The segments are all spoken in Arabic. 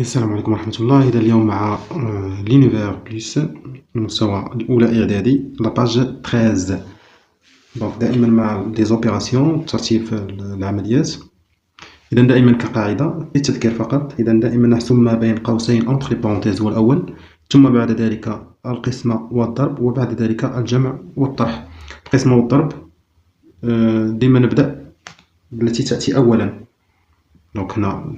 السلام عليكم ورحمة الله. إذا اليوم مع لينيفير بلس المستوى الأولى إعدادي لاباج 13. دونك دائما مع لي زوبيراسيون ترتيب العمليات. إذا دائما كقاعدة للتذكير فقط، إذا دائما نحسب ما بين قوسين أونتخ لي بارونتيز هو الأول، ثم بعد ذلك القسمة والضرب، وبعد ذلك الجمع والطرح. القسمة والضرب ديما نبدأ بالتي تأتي أولا. دونك هنا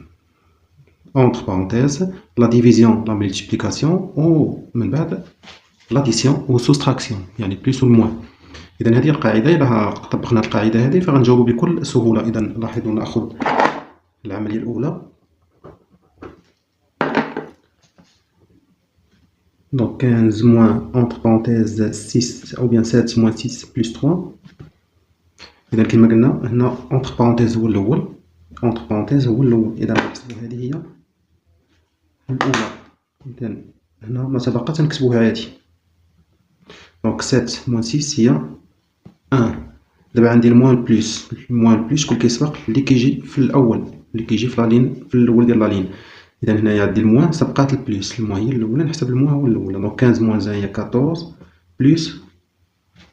entre parenthèses la division, la multiplication و من بعد l'addition و soustraction، يعني بلس و الموان. إذا هذه القاعدة إذا طبقنا القاعدة هذه فغنجاوب بكل سهولة. إذا لاحظوا نأخذ العملية الأولى. donc 15 moins entre parenthèses 6 أو bien 7 moins 6 plus 3. إذا كما قلنا هنا entre parenthèses هو الأول، entre parenthèses هو الأول. إذا نحسبوا هذه هي الأولى. إذا هنا ما تبقى تنكتبوها عادي. دونك 7 موان 6 هي 1. دابا عندي الموان بلس، الموان بلس شكون كيسبق؟ اللي كيجي في الأول، اللي كيجي في لالين في الأول ديال لالين. إذا هنايا عندي الموان سبقات البلس، الموان هي الأولى، نحسب الموان هو الأولى. دونك 15 موان 1 هي 14 بلس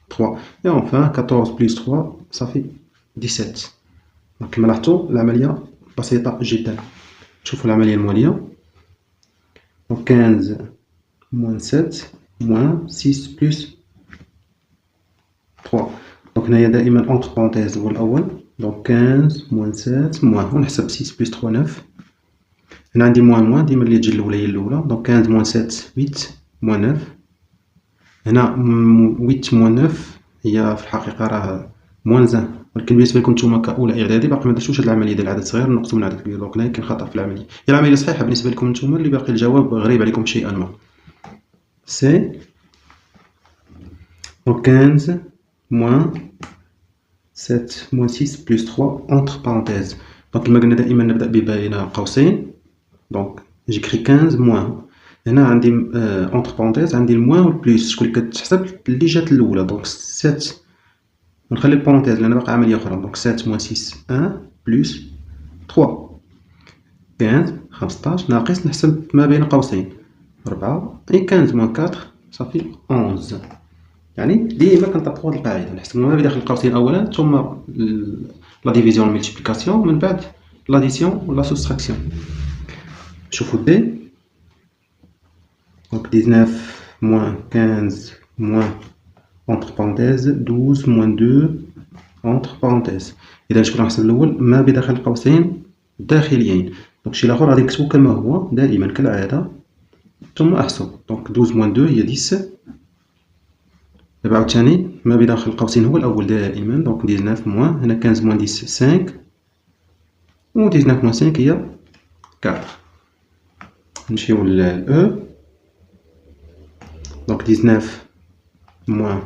3 et enfin 14 plus 3 ça fait 17. دونك كما لاحظتوا العملية بسيطة جدا. شوفوا العملية الموالية. donc 15 moins 7 moins 6 plus 3. donc هنايا دائما entre parenthèses هو الأول. donc 15 moins 7 moins ونحسب 6 plus 3 9. هنا عندي موان ديما اللي تجي الأولى هي الأولى. donc 15 moins 7 8 moins 9. هنا 8 moins 9 هي في الحقيقة راه moins 1، ولكن بالنسبة لكم نتوما كأولى إعدادي باقي ما درتوش هاد العملية ديال عدد صغير نقصو من عدد كبير. دونك هنا كاين خطأ في العملية. هي العملية صحيحة بالنسبة لكم نتوما اللي باقي الجواب غريب عليكم شيئا ما. سي donc 15 moins 7 moins 6 plus 3 entre parenthèses. donc كما قلنا دائما نبدأ بين قوسين. donc j'écris 15 moins. هنا عندي entre parenthèses عندي الموان والبلس، شكون اللي كتحسب؟ اللي جات الأولى. donc 7 ونخلي البارونتيز لأن باقي عملية أخرى. donc 7 moins 6 1 plus 3 15 15 ناقص نحسب ما بين قوسين 4 et 15 moins 4 صافي 11. يعني ديما كنطبقوا هاد القاعدة، نحسبوا ما بداخل القوسين أولا ثم لا ديفيزيون ملتيبليكاسيون ومن بعد لاديسيون ولا سوستراكسيون. نشوفوا دي. donc 19 moins 15 moins entre parenthèses 12 moins 2 entre parenthèses. إذا شكون نحسب الأول؟ ما بداخل القوسين الداخليين. donc الشيء الآخر غادي نكتبو كما هو دائما كالعادة ثم أحسب. donc 12 moins 2 هي 10. دابا عاوتاني ما بداخل القوسين هو الأول دائما. donc 19 moins هنا 15 moins 10 5 و 19 moins 5 هي 4. نمشيو ل E. donc 19 moins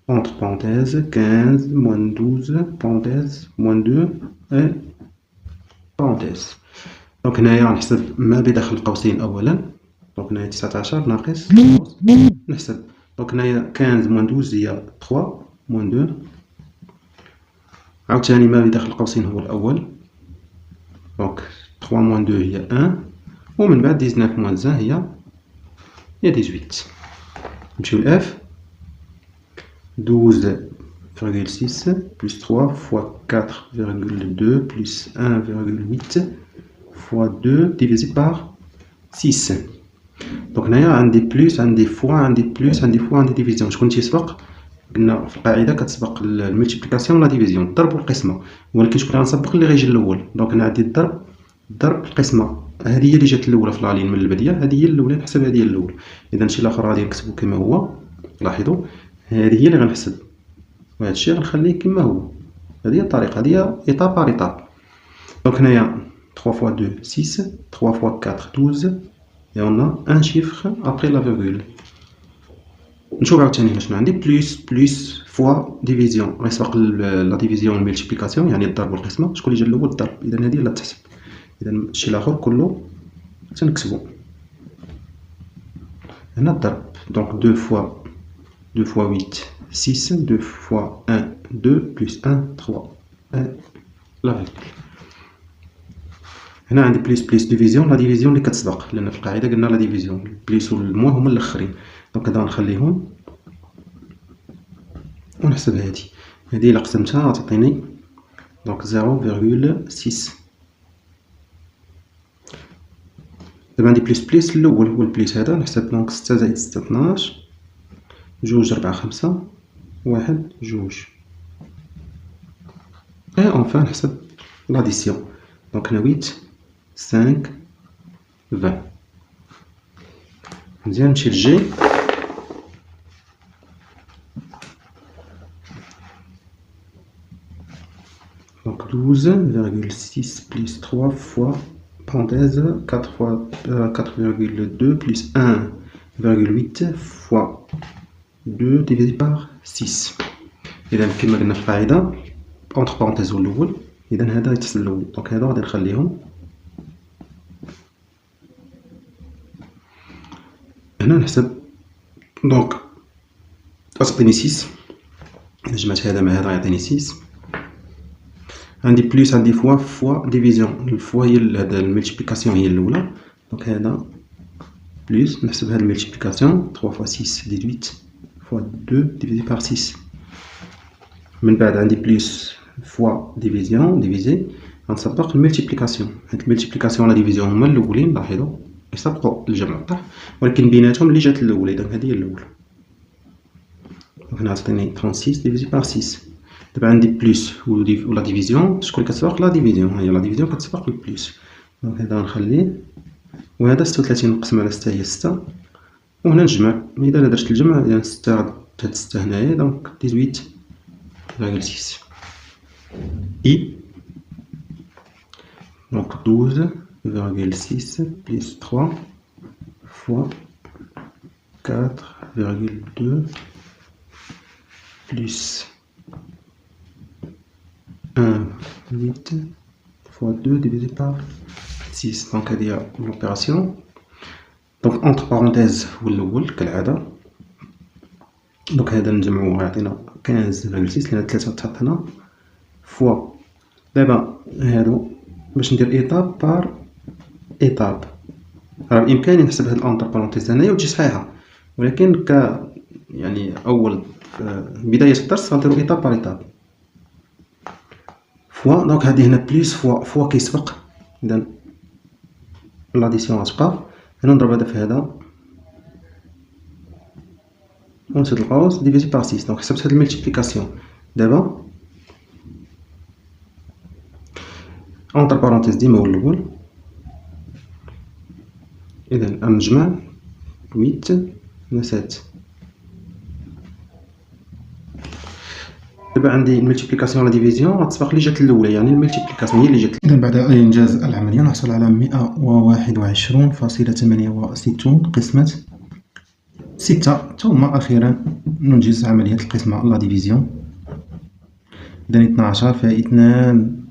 entre parenthèses 15 moins 12 parenthèses moins 2 et parenthèses. donc هنايا غنحسب ما بداخل القوسين أولا. donc هنايا 19 ناقص نحسب. donc هنايا 15 moins 12 هي 3 moins 2. عاوتاني ما بداخل القوسين هو الأول. donc 3 moins 2 هي 1 ومن بعد 19 moins 1 هي 18. نمشيو ل F. 12,6 plus 3 fois 4,2 plus 1,8 fois 2 divisé par 6. donc هنايا عندي بلس عندي فوا عندي بلس عندي فوا عندي ديفيزيون. شكون تيسبق؟ قلنا في القاعدة كتسبق الملتيبليكاسيون لا ديفيزيون، الضرب والقسمة، ولكن شكون غنسبق اللي غيجي الأول. donc هنا عندي الضرب القسمة، هذه هي اللي جات الأولى في لالين من البداية، هذه هي الأولى نحسب هذه هي الأولى. إذا الشيء الآخر غادي نكتبو كما هو. لاحظوا هذه هي اللي غنحسب وهذا الشيء غنخليه كما هو. هذه هي الطريقة، هذه هي إيطاب بار إيطاب. donc هنايا 3 fois 2 6 3 fois 4 12 et on a un chiffre après la virgule. نشوف عاوتاني هنا شنو عندي. بلس فوا ديفيزيون غيسبق لا ديفيزيون والملتيبليكاسيون يعني الضرب والقسمة. شكون اللي جا الأول؟ الضرب. إذا هذه اللي تحسب. إذا الشيء الآخر كله تنكتبو. هنا الضرب. donc 2 fois 8 6 2 fois 1 2 plus 1 3 et la virgule. هنا عندي بليس بليس ديفيزيون، لا ديفيزيون اللي كتسبق، لان في القاعده قلنا لا ديفيزيون البليس والموا هما الاخرين. دونك هذا نخليهم ونحسب هادي الا قسمتها غتعطيني دونك 0.6. دابا عندي بليس بليس الاول هو البليس هذا، نحسب دونك 6 زائد 6 12، 2 4 5 1 2. اي اونفان نحسب لاديسيون، دونك هنا 8 5 20. مزيان نمشي للجي. Donc 12,6 plus 3 fois, parenthèse, 4 fois 4,2 plus 1,8 fois 2 divisé par 6. إذا كما قلنا في القاعدة entre parenthèse هو الأول، إذا هذا يتحسب الأول، دونك هذا غادي نخليهم. هنا نحسب دونك غتعطيني 6، إذا جمعت هذا مع هذا يعطيني 6. عندي بليس عندي فوا ديفيزيون، الفوا هي هذا الملتيبليكاسيون هي الاولى، دونك هذا بليس نحسب هاد الملتيبليكاسيون 3 فوا 6 18 فوا 2 ديفيزي بار 6. من بعد عندي بليس فوا ديفيزيون ديفيزي غنسبق الملتيبليكاسيون، هاد الملتيبليكاسيون لا ديفيزيون هما الاولين لاحظوا يسبقوا الجمع والطرح، ولكن بيناتهم اللي جات الاولى، اذا هذه هي الاولى. دونك هنا عطيني 36 ديفيزي بار 6. دابا عندي بليس ولا ديفيزيون، شكون كتسبق؟ لا ديفيزيون، هي لا ديفيزيون كتسبق البليس، دونك هذا نخليه، وهذا 36 نقسم على 6 هي 6، وهنا نجمع، إذا درت الجمع يعني 6 هاد 6 هنايا دونك 18,6 إي دونك 12,6 plus 3 fois 4,2 plus 1,8 fois 2 divisé par 6. دونك هادي هي لوبيراسيون. دونك اونتر بارونتيز هو الاول كالعاده، دونك هذا نجمعو غيعطينا 15,6 لان 3 تحط هنا فوا. دابا هادو باش ندير ايطاب بار ايطاب، راه بامكاني نحسب هاد الاونتر بارونتيز هنايا وتجي صحيحه، ولكن يعني اول بدايه الدرس غنديرو ايطاب بار ايطاب. فوا دونك هادي هنا بليس فوا كيسبق، اذا لاديسيون غتبقى. هنا نضرب هذا في هذا ونسد القوس ديفيزي بار 6، دونك حسبت هاد الملتيبليكاسيون. دابا اونتر بارونتيز ديما هو الاول، اذا غنجمع 8 على 7. دابا عندي الملتيبليكاسيون لا ديفيزيون غتسبق لي جات الاولى، يعني الملتيبليكاسيون هي اللي جات. اذا بعد انجاز العمليه نحصل على 121.68 قسمه 6، ثم اخيرا ننجز عمليه القسمه لا ديفيزيون. اذا 12 فيها 2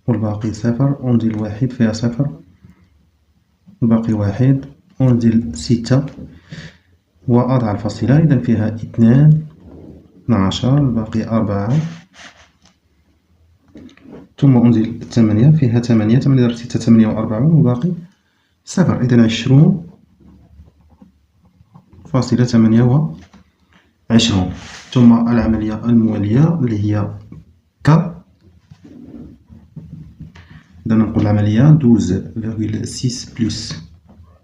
والباقي 0، ونزيد 1 فيها 0 والباقي 1، ونزيد 6 وأضع الفاصلة، إذا فيها 2 12 الباقي 4، ثم أنزل 8 فيها 8 ضرب 6 48 والباقي 0، إذا 20.28. ثم العملية الموالية اللي هي ك. إذا نقول العملية 12,6 plus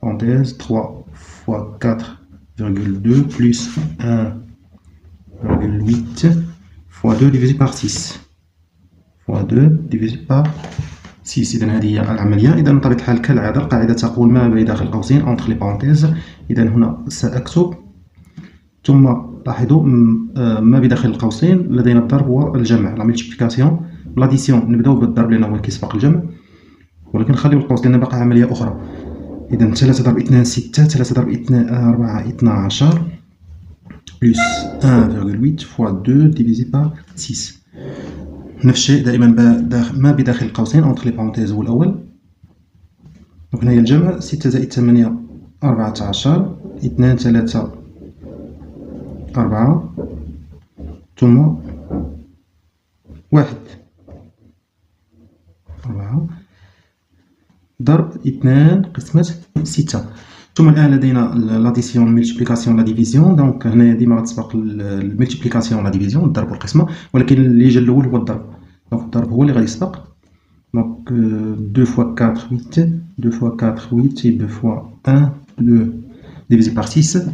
parenthèse 3 fois 4,2 plus 1,8 fois 2 divisé par 6 fois 2 divisé par 6. إذا هذه هي العملية. إذا بطبيعة الحال كالعادة القاعدة تقول ما بين داخل قوسين entre les parenthèses. إذا هنا سأكتب، ثم لاحظوا ما بداخل القوسين لدينا الضرب والجمع، لا ملتيبليكاسيون لاديسيون نبداو بالضرب لأنه هو اللي كيسبق الجمع، ولكن نخليو القوس لأن باقي عملية أخرى. إذا 3 ضرب 2 6، 3 ضرب 2 4 12 plus 1,8 fois 2 divisé par 6. نفس الشيء دائما ما بداخل القوسين entre les parenthèses هو الأول. دونك هنايا الجمع 6 زائد 8 14، 2 3 4 ثم 1 4. ضرب 2 قسمة 6. ثم الآن لدينا لاديسيون الملتيبليكاسيون لا ديفيزيون. دونك هنايا ديما غتسبق الملتيبليكاسيون لا ديفيزيون، الضرب والقسمة، ولكن اللي جا الأول هو الضرب. دونك الضرب هو اللي غادي يسبق. دونك 2 fois 4 8، 2 fois 4 8 et 2 fois 1 2 divisé par 6.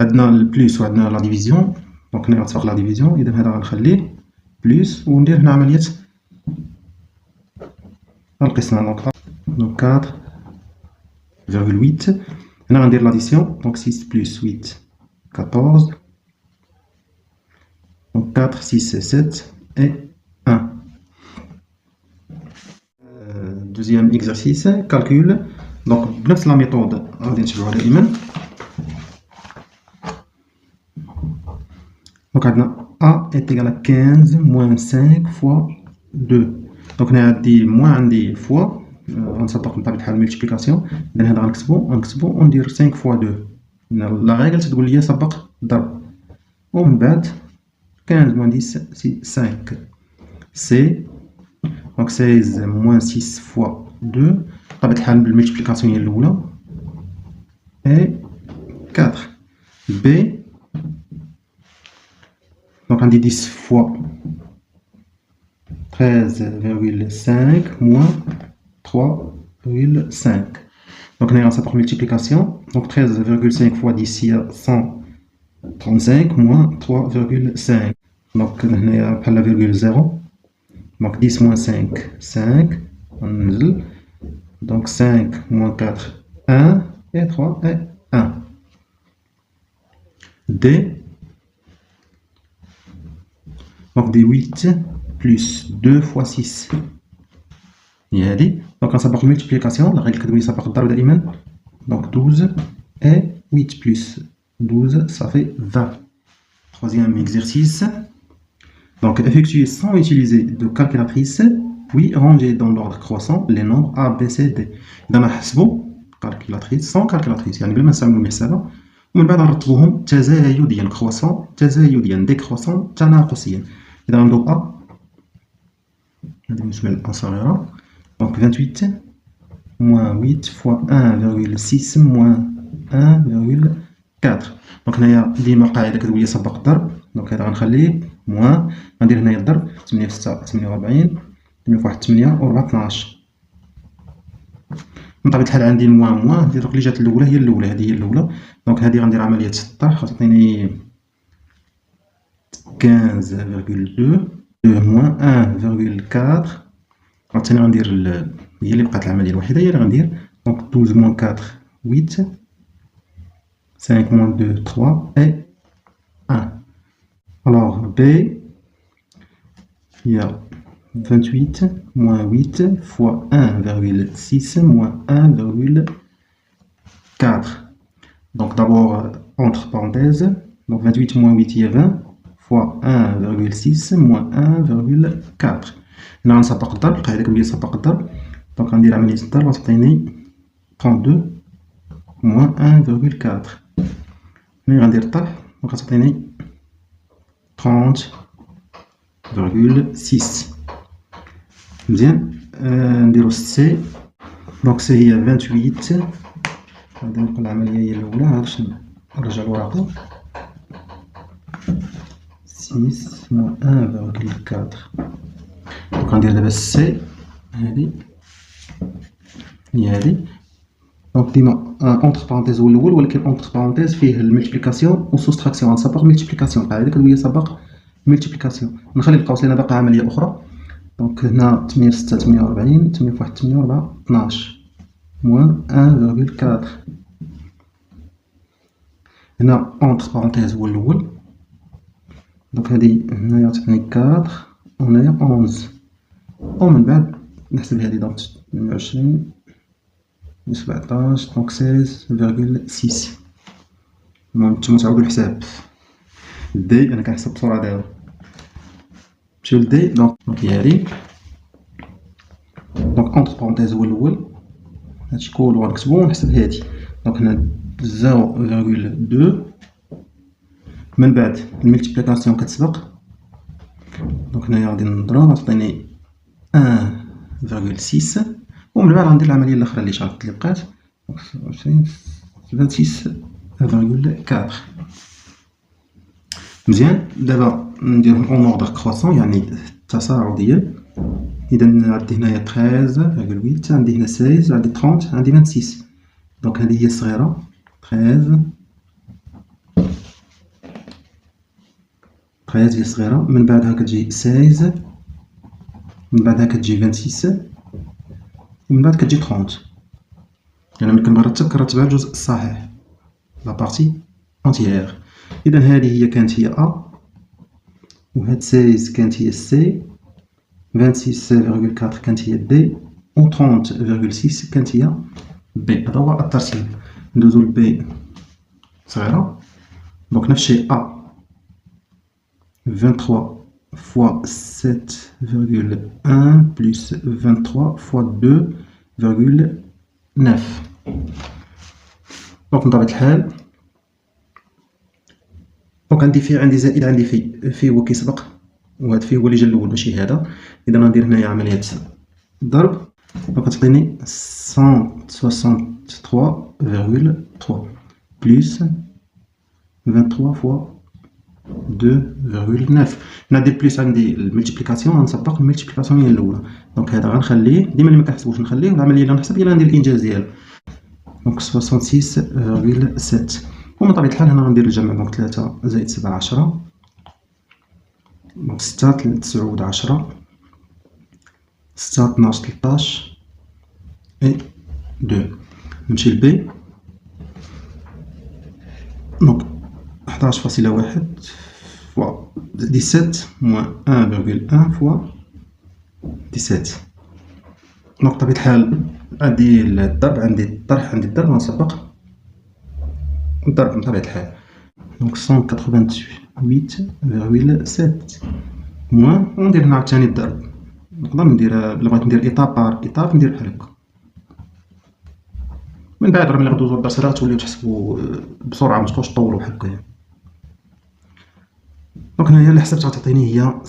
عندنا البلوس وعندنا لا ديفيزيون. دونك هنا غتسبق لا ديفيزيون، إذا هذا غنخليه بلوس وندير هنا عملية القسمة. دونك 4,8. هنا غندير لاديسيون. دونك 6 بلس 8 14. دونك 4 6 7 et 1. Deuxième exercice, calcul. Donc بنفس لا ميثود غادي نتبعوها دائما. دونك عندنا A est égal à 15 moins 5 fois 2. دونك هنا عندي موان عندي فوا، غنسبق بطبيعة الحال ملتيبليكاسيون. إذا هذا غنكتبو وندير 5 fois 2. لا ريغل تقول لي سبق ضرب. ومن بعد 15 moins 10 c'est 5. سي دونك 16 moins 6 fois 2. بطبيعة الحال بالملتيبليكاسيون هي الأولى. et 4. B donc عندي 10 fois 13,5 moins 3,5. donc هنا غنسبق ملتيبليكاسيون. donc 13,5 fois 10 هي 135 moins 3,5. donc هنايا بحال لا فيرغول 0. donc 10 moins 5 5 غننزل. donc 5 moins 4 1 et 3 et 1. D donc des 8 plus 2 fois 6 هي هادي. دونك غنسبق الملتيبليكاسيون، لا ريغل كتقول لي سبق الضرب دائما. دونك 12 et 8 plus 12 ça fait 20. Troisième exercice. Donc effectuer sans utiliser de calculatrice puis ranger dans l'ordre croissant les nombres A B C D. إذا نحسبوا calculatrice sans calculatrice يعني بلا ما نستعملوا المحسبة، ومن بعد نرتبوهم تزايديا كرواسون تزايديا ديكرواسون تناقصيا. إذا غنبداو A هذه بالنسبة للأ صغيرة. donc 28 moins 8 fois 1,6 moins 1,4. donc هنايا ديما القاعدة كتقول لي سبق الضرب. donc هذا غنخليه موان. غندير هنايا الضرب 8 في 6 48 8 في 1 8 و 4 12. من طبيعة الحال عندي الموان موان، ندير اللي جات الأولى هي الأولى، هذه هي الأولى. دونك هذه غندير عملية الطرح غتعطيني 15,2 moins 1,4. عاوتاني غندير هي اللي بقات العملية الوحيدة هي اللي غندير. دونك 12 moins 4 8 5 moins 2 3 et 1. alors B هي 28 moins 8 fois 1,6 moins 1,4. donc d'abord entre parenthèses. donc 28 moins 8 هي 20 fois 1,6 moins 1,4. هنا غنسبق الضرب، القاعدة كتقول لي سبق الضرب. دونك غندير عملية الضرب غتعطيني 32 moins 1,4. هنا غندير الطرح دونك غتعطيني 30,6. مزيان. نديرو سي. دونك سي هي 28. غادي نقول العملية هي الأولى باش نرجع الورقة. 6 moins 1,4. دونك غندير دابا سي هادي هي هادي. دونك ديما اونتر بارونتيز هو الأول، ولكن اونتر بارونتيز فيه الملتيبليكاسيون و سوستراكسيون. غنسبق ملتيبليكاسيون، القاعدة كتقول لي سبق ملتيبليكاسيون. نخلي القوس لأن باقا عملية أخرى. دونك هنا 8 في 6 48 8 في 1 8 و 4 12 موان 1,4. هنا اونتر بارونتيز هو الأول. دونك هادي هنايا تعطيني 4 وهنايا 11. ومن بعد نحسب هادي. دونك 28 17 دونك 16,6. المهم نتوما تعاودو الحساب. دي أنا كنحسب بسرعة دابا. نمشيو لدي. دونك هي هادي. دونك اونتر بارونتيز هو الأول، هادشي كولو غنكتبو ونحسب هادي. دونك هنا 0,2. من بعد الملتيبليكاسيون كتسبق. دونك هنايا غادي نضرب غتعطيني 1,6 ومن بعد غندير العمليه الاخرى اللي شافت اللي بقات 26.4. مزيان. دابا نديرهم اون اوردر كرواسون يعني تصاعديا. اذا عندي هنايا 13.8، عندي هنا 16، عندي 30، عندي 26. دونك هذه هي الصغيره 13 هي الصغيره، من بعدها كتجي 16، من بعدها كتجي 26، ومن بعد كتجي 30. يعني ملي كنرتب كنرتبها الجزء الصحيح لا بارتي اونتيير. اذا هذه هي كانت هي ا، وهاد 16 كانت هي سي، 26.4 كانت هي دي، و 30.6 كانت هي بي. هذا هو الترتيب. ندوزو لبي صغيرة. دونك نفس الشيء ا 23 fois 7,1 plus 23 fois 2,9. دونك بطبيعة الحال دونك عندي زائد، عندي في هو كيسبق، وهاد في هو اللي جا الاول ماشي هذا. اذا غندير هنايا عملية ضرب. دونك غتعطيني 163.3 بلس 23 فوا 2,9. ندير بلس عندي الملتيبليكاسيون، غنسبق الملتيبليكاسيون هي الاولى. دونك هذا غنخليه ديما اللي ما كنحسبوش نخليه، والعمليه اللي غنحسب هي اللي غندير الانجاز ديالو. دونك 66.7. ومن طبيعة الحال هنا غندير الجمع. دونك 3 زائد 7 10، دونك 6 9 10، 6 12 13 اي 2. نمشي لبي. دونك 11.1 فوا 17 موان 1,1 فوا 17. دونك بطبيعة الحال عندي الضرب، عندي الطرح، عندي الضرب، غنسبق الضرب من طبيعة الحال. دونك 188.7 موان، وندير هنا عاوتاني الضرب. نقدر ندير إلا بغيت ندير إيطاب بار إيطاب ندير بحال هكا. من بعد راه ملي غدوزو للدرس راه توليو تحسبو بسرعة، متبقاوش طولو بحال هكايا. دونك هنايا اللي حسبت غتعطيني هي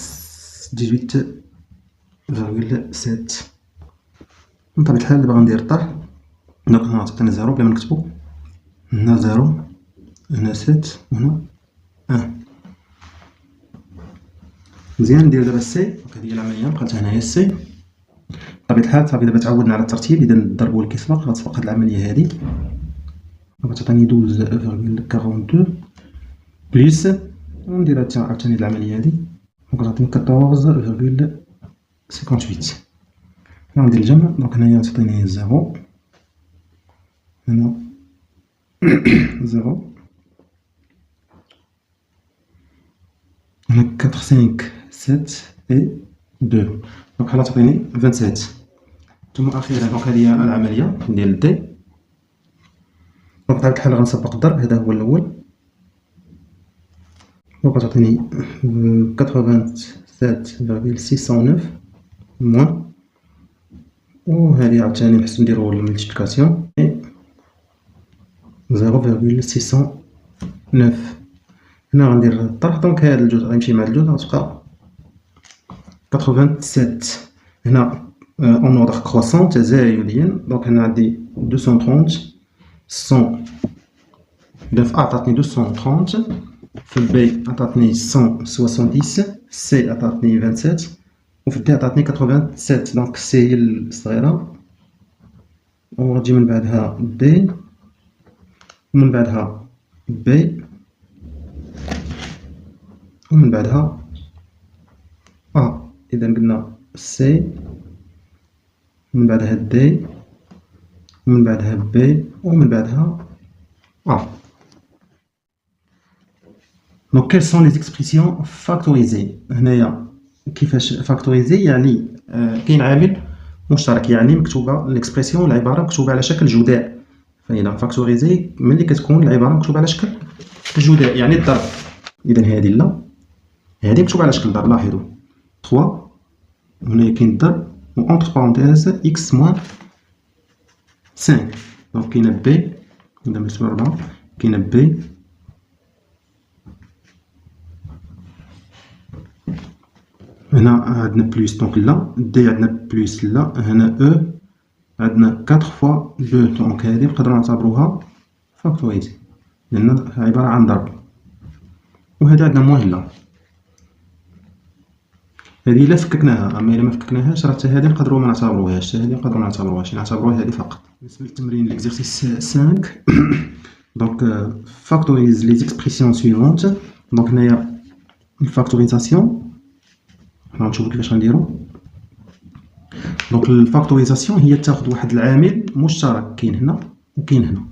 18.7. من طبيعة الحال دابا غندير الطرح. دونك هنا غتعطيني 0 بلا ما نكتبو، هنا 0، هنا 7، وهنا 1. مزيان. ندير دابا السي. دونك هذه هي العملية، بقات هنايا السي. بطبيعة الحال صافي دابا تعودنا على الترتيب. إذا الضرب هو اللي كيسبق، غتسبق هاد العملية هادي. غتعطيني 12.42 بليس، وندير عاوتاني العملية هادي. دونك غتعطيني 14.58. هنا ندير الجمع. دونك هنايا تعطيني 0، هنا 0، هنا 4 5 7 اي 2. دونك حنا تعطيني 27. ثم أخيرا دونك هذه هي العملية ديال دي. دونك بطبيعة الحال غنسبق الضرب، هذا هو الأول. دونك غتعطيني 87.609 موان، وهذه عاوتاني نحسو نديرو الملتيبليكاسيون 0.609. هنا غندير الطرح. دونك هذا الجزء غيمشي مع الجزء غتبقى 87. هنا اون اوردر كرواسون تزايديا. دونك هنا عندي 230 100. إذا في عطاتني 230، في البي عطاتني 170، سي عطاتني 27، وفي الدي عطاتني 87. دونك سي هي الصغيرة، وغتجي من بعدها دي، ومن بعدها بي، ومن بعدها ا. إذا قلنا سي، ومن بعدها دي، ومن بعدها بي، ومن بعدها ا. دونك كيل سون لي زيكسبرسيون فاكتوريزي. هنايا كيفاش فاكتوريزي؟ يعني كاين عامل مشترك، يعني مكتوبة ليكسبرسيون العبارة مكتوبة على شكل جداء. فإذا فاكتوريزي ملي كتكون العبارة مكتوبة على شكل جداء يعني الضرب. إذا هذه لا، هذه مكتوبة على شكل ضرب. لاحظوا 3 هنا كاين الضرب، و اونتر بارونتيز اكس موان 5. دونك كاينة بي، إذا مكتوبة 4 كاينة بي، هنا عندنا بلوس دونك لا، دي عندنا بلوس لا، هنا او، عندنا 4 فوا 2 دونك هادي نقدروا نعتبروها فاكتوريزي لأن عبارة عن ضرب. وهادي عندنا مهلة، هادي إلا فككناها، أما إلا مفككناهاش راه حتى هادي نقدروا منعتبروهاش، حتى هادي نقدروا منعتبروهاش، نعتبروها هادي فقط. بالنسبة للتمرين ليكزيرسيس 5 دونك فاكتوريز لي زيكسبرسيون سويفونت. دونك هنايا الفاكتوريزاسيون غنشوفو كيفاش غنديرو. دونك الفاكتوريزاسيون هي تاخد واحد العامل مشترك كاين هنا وكاين هنا،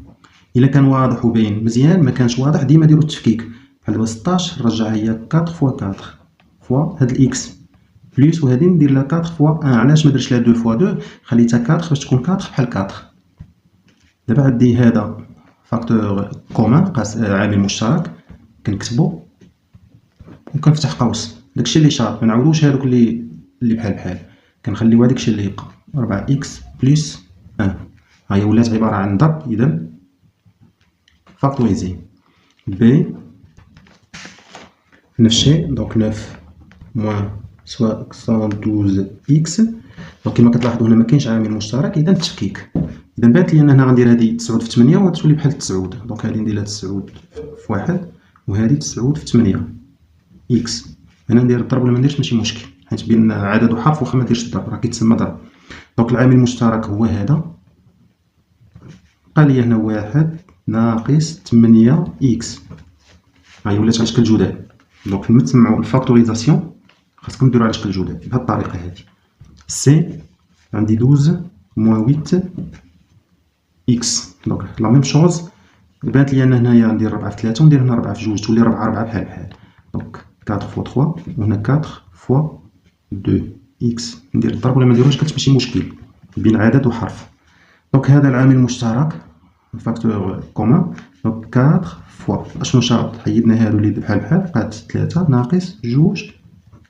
الا كان واضح وباين مزيان، ما كانش واضح ديما ديرو التفكيك. بحال دابا 16 نرجعها هي 4 فوا 4 فوا هاد الاكس بليس، وهادي ندير لها 4 فوا 1. علاش ما درتش لها 2 فوا 2؟ خليتها 4 باش تكون 4 بحال 4. دابا عندي هذا فاكتور كومان، عامل مشترك، كنكتبو وكنفتح قوس. داكشي اللي شارط، ما نعاودوش هادوك اللي بحال بحال، كنخليو هاداكشي اللي يبقى 4 اكس بلس 1. ها هي ولات عبارة عن ضرب، إذا فاكتوريزي. بي نفس الشيء، دونك 9 موان 112 اكس. دونك كيما كتلاحظوا هنا ما كاينش عامل مشترك، إذا التفكيك. إذا بانت لي أن هنا غندير هادي 9 في 8 وغتولي بحال 9. دونك هادي ندير لها 9 في 1 وهادي 9 في 8 اكس. هنا ندير الضرب ولا ما نديرش ماشي مشكل، حيت بين عدد وحرف واخا ما ديرش الضرب راه كيتسمى ضرب. دونك العامل المشترك هو هذا، بقى لي هنا 1 ناقص 8 اكس. ها هي ولات على شكل جداد. دونك لما تسمعوا الفاكتوريزاسيون خاصكم ديروا على شكل جداد بهاد الطريقه هادي. سي عندي 12 موان 8 اكس. دونك لا ميم شوز، بانت لي انا هنايا ندير 4 في 3 وندير هنا 4 في 2 تولي 4 بحال بحال. دونك 4 فوا 3 وهنا 4 فوا 2 اكس. ندير الضرب ولا ما نديروش كتمشي مشكل بين عدد وحرف. دونك هذا العامل المشترك فاكتور كومان. دونك 4 فوا اشنو شرط؟ حيدنا هادو اللي بحال بحال، بقات 3 ناقص 2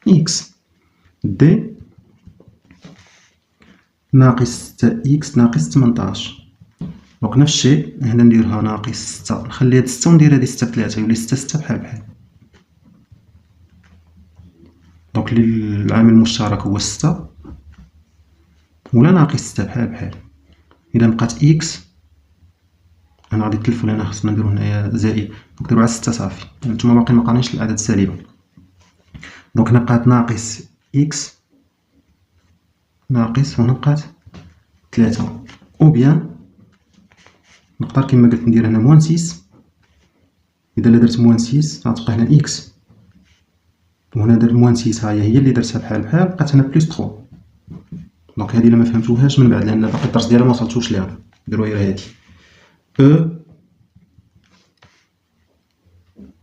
اكس. دي ناقص 6 اكس ناقص 18. دونك نفس الشيء هنا نديرها ناقص 6، نخلي هاد 6 وندير هادي 6 في 3 يولي 6 6 بحال بحال. دونك العامل المشترك هو 6 ولا ناقص 6 بحال بحال. إذا بقات إكس، أنا غادي تلفو لهنا خصنا نديرو هنايا زائد، دونك ديرو على 6 صافي، نتوما باقي مقارنينش الأعداد السالبة. دونك هنا بقات ناقص إكس ناقص، وهنا بقات 3. أو بيان نقدر كيما قلت ندير هنا موان 6. إذا درت موان 6 غتبقى هنا إكس، وهنا درت موان 6 هي اللي درتها بحال بحال، بقات هنا بلس 3. دونك هادي إلا ما فهمتوهاش من بعد لأن باقي الدرس ديالها ما وصلتوش ليها، ديرو غير هادي أو.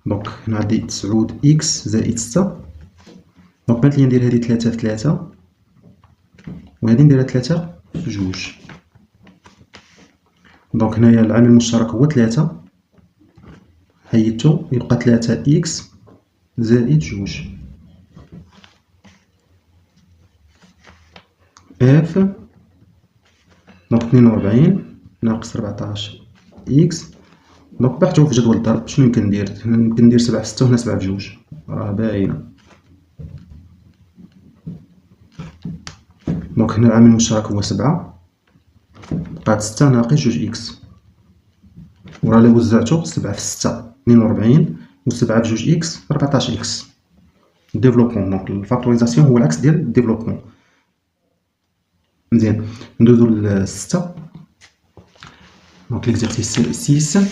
دونك هنا عندي 9 إكس زائد 6. دونك بانت لي ندير هادي 3 في 3 وهادي نديرها 3 في 2. دونك هنايا العامل المشترك هو 3، حيدتو يبقى 3 إكس زائد 2. اف دونك 42 ناقص 14 إكس. دونك بحثوا في جدول الضرب شنو يمكن ندير؟ هنا يمكن ندير 7 في 6 وهنا 7 في 2 راه باينة. دونك هنا العامل المشترك هو 7، بقات 6 ناقص 2 إكس، وراه إلا وزعتو 7 في 6 42 و 7 في 2 إكس 14 إكس. ديفلوبمون، دونك الفاكتوريزاسيون هو العكس ديال الديفلوبمون. مزيان ندوزو ل 6. دونك ليكزارسيس 6.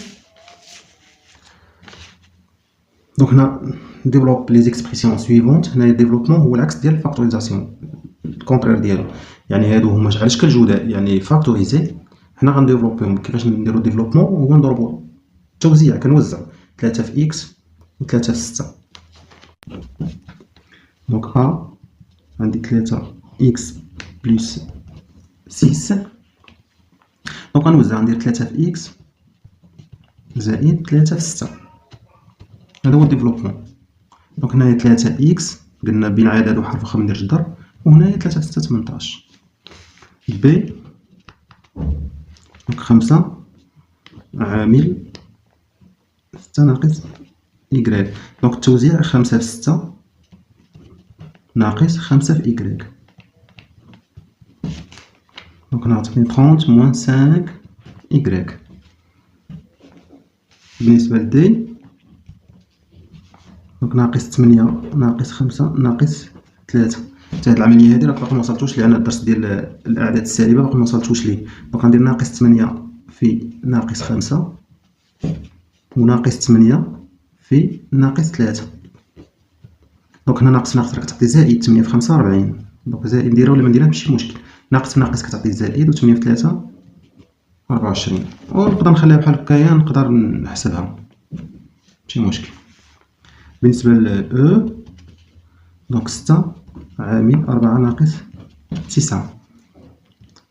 دونك هنا ديفلوب لي زيكسبرسيون سويفونت. هنا الديفلوبمون هو العكس ديال الفاكتوريزاسيون، الكونترير ديالو. يعني هادو هما على شكل جداء يعني فاكتوريزي، حنا غنديفلوبيهم. كيفاش نديرو ديفلوبمون؟ هو نضربو التوزيع، كنوزع 3 في إكس و 3 في 6. دونك ها عندي 3 إكس بلس 6. دونك غنوزع ندير 3 في إكس زائد 3 في 6. هذا هو الديفلوبمون. دونك هنايا 3 إكس قلنا بين عدد وحرف واخا منديرش الضرب، وهنايا 3 في 6 18. بي دونك 5 عامل 6 ناقص إكغيك. دونك التوزيع 5 في 6 ناقص 5 في إكغيك. دونك نعطيني 30 موان 5 إكغيك. بالنسبة ل دي دونك ناقص 8 ناقص 5 ناقص 3. حتى هاد العملية هادي راك باقي موصلتوش لأن الدرس ديال الأعداد السالبة باقي موصلتوش ليه. دونك غندير ناقص 8 في ناقص 5 وناقص 8 في ناقص 3. دونك هنا ناقص ناقص راك تعطي زائد 8 في 5 40. دونك زائد نديرها ولا ما نديرها ماشي مشكل. ناقص في ناقص كتعطي زائد و 8 في 3 24. ونقدر نخليها بحال هكايا نقدر نحسبها ماشي مشكل. بالنسبة ل أو دونك 6 عامل 4 ناقص 9.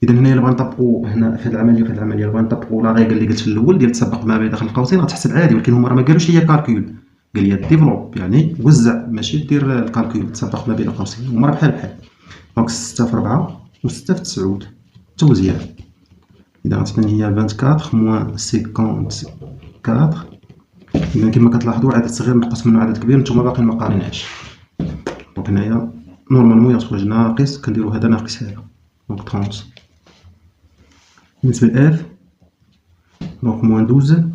إذا هنايا بغا نطبقو هنا في هاد العملية وفي هاد العملية بغا نطبقو لا ريغل اللي قلت في الأول ديال تسبق ما بين داخل القوسين غتحسب عادي، ولكن هما راه ما قالوش هي كالكول، قال لي ديفلوب يعني وزع ماشي دير الكالكول تسبق ما بين القوسين، هما راه بحال بحال. دونك 6 في 4 و 6 في 9 توزيع. إذا غتبان هي 24 موان 54. إذا كما كتلاحظوا عدد صغير نقص منه عدد كبير، نتوما باقي ما قاريناش. دونك هنايا نورمالمون يخرج ناقص، كنديرو هذا ناقص هذا دونك 30. بالنسبة لإف دونك موان 12